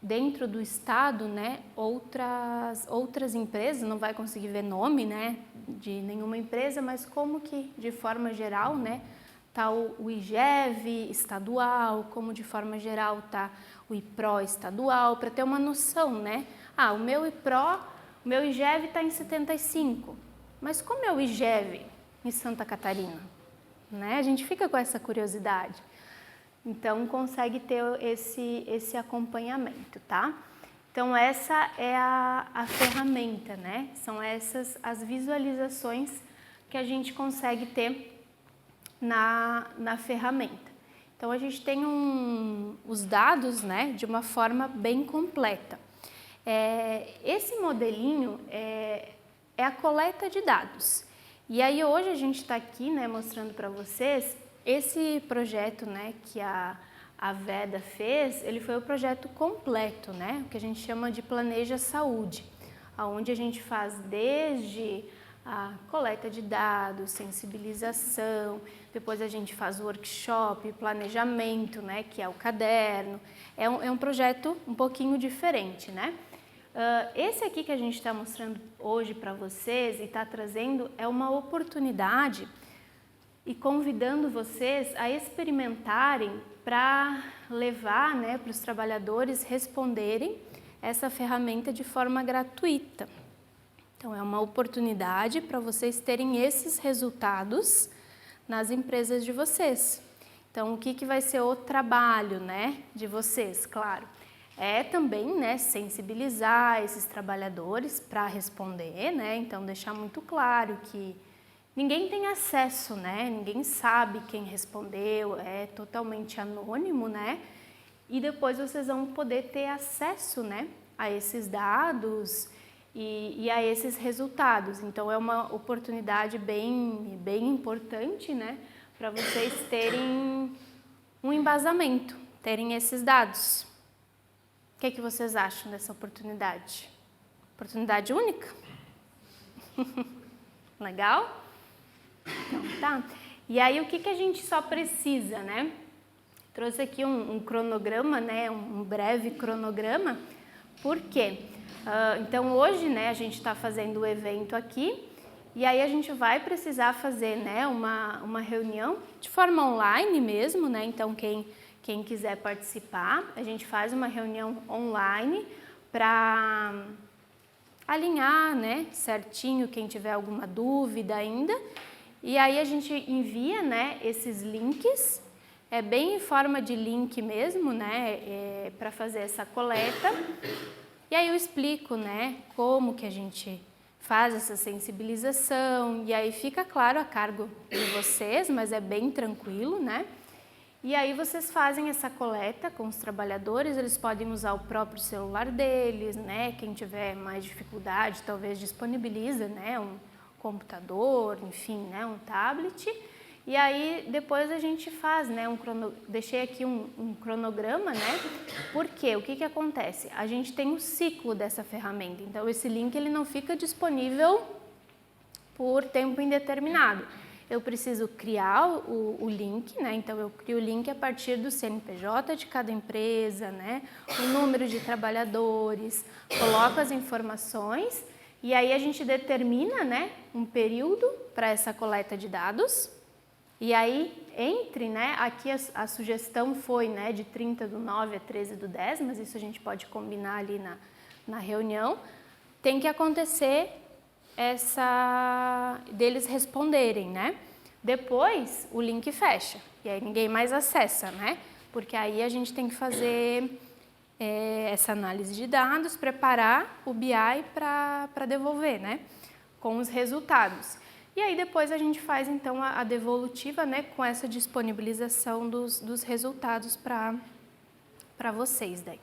dentro do estado, né? Outras empresas, não vai conseguir ver nome, né? De nenhuma empresa, mas como que de forma geral, né? Tá o IGEV estadual, como de forma geral tá o IPRO estadual, para ter uma noção, né? Ah, o meu IPRO, o meu IGEV está em 75, mas como é o IGEV em Santa Catarina? Né? A gente fica com essa curiosidade. Então, consegue ter esse acompanhamento, tá? Então, essa é a ferramenta, né? São essas as visualizações que a gente consegue ter na ferramenta. Então, a gente tem os dados, né, de uma forma bem completa. Esse modelinho é a coleta de dados. E aí, hoje a gente está aqui, né, mostrando para vocês esse projeto, né, que a Veda fez. Ele foi o projeto completo, né, o que a gente chama de Planeja Saúde, onde a gente faz desde a coleta de dados, sensibilização, depois a gente faz o workshop, planejamento, né, que é o caderno. É um projeto um pouquinho diferente, né? Esse aqui que a gente está mostrando hoje para vocês e está trazendo é uma oportunidade e convidando vocês a experimentarem para levar, né, para os trabalhadores responderem essa ferramenta de forma gratuita. Então, é uma oportunidade para vocês terem esses resultados nas empresas de vocês. Então, o que vai ser o trabalho, né, de vocês? Claro, é também, né, sensibilizar esses trabalhadores para responder, né? Então, deixar muito claro que ninguém tem acesso, né? Ninguém sabe quem respondeu, é totalmente anônimo, né? E depois vocês vão poder ter acesso, né, a esses dados e a esses resultados. Então, é uma oportunidade bem importante, né, para vocês terem um embasamento, terem esses dados. O que vocês acham dessa oportunidade? Oportunidade única? Legal? Então, tá. E aí, o que a gente só precisa, né? Trouxe aqui um cronograma, né, um breve cronograma. Por quê? Então, hoje, né, a gente está fazendo o evento aqui e aí a gente vai precisar fazer, né, uma reunião de forma online mesmo, né? Então, quem quiser participar, a gente faz uma reunião online para alinhar, né, certinho quem tiver alguma dúvida ainda. E aí a gente envia, né, esses links, é bem em forma de link mesmo, né, para fazer essa coleta. E aí eu explico, né, como que a gente faz essa sensibilização, e aí fica claro a cargo de vocês, mas é bem tranquilo, né? E aí vocês fazem essa coleta com os trabalhadores, eles podem usar o próprio celular deles, né? Quem tiver mais dificuldade, talvez disponibiliza, né, um computador, enfim, né, um tablet. E aí depois a gente faz, né, deixei aqui um cronograma, né? Porque o que acontece? A gente tem o ciclo dessa ferramenta. Então esse link ele não fica disponível por tempo indeterminado. Eu preciso criar o link, né? Então eu crio o link a partir do CNPJ de cada empresa, né? O número de trabalhadores, coloco as informações e aí a gente determina, né, um período para essa coleta de dados. E aí, né, aqui a sugestão foi, né, de 30/9 a 13/10, mas isso a gente pode combinar ali na reunião. Tem que acontecer deles responderem, né? Depois, o link fecha, e aí ninguém mais acessa, né? Porque aí a gente tem que fazer essa análise de dados, preparar o BI para devolver, né, com os resultados. E aí depois a gente faz então a devolutiva, né, com essa disponibilização dos resultados para vocês daí.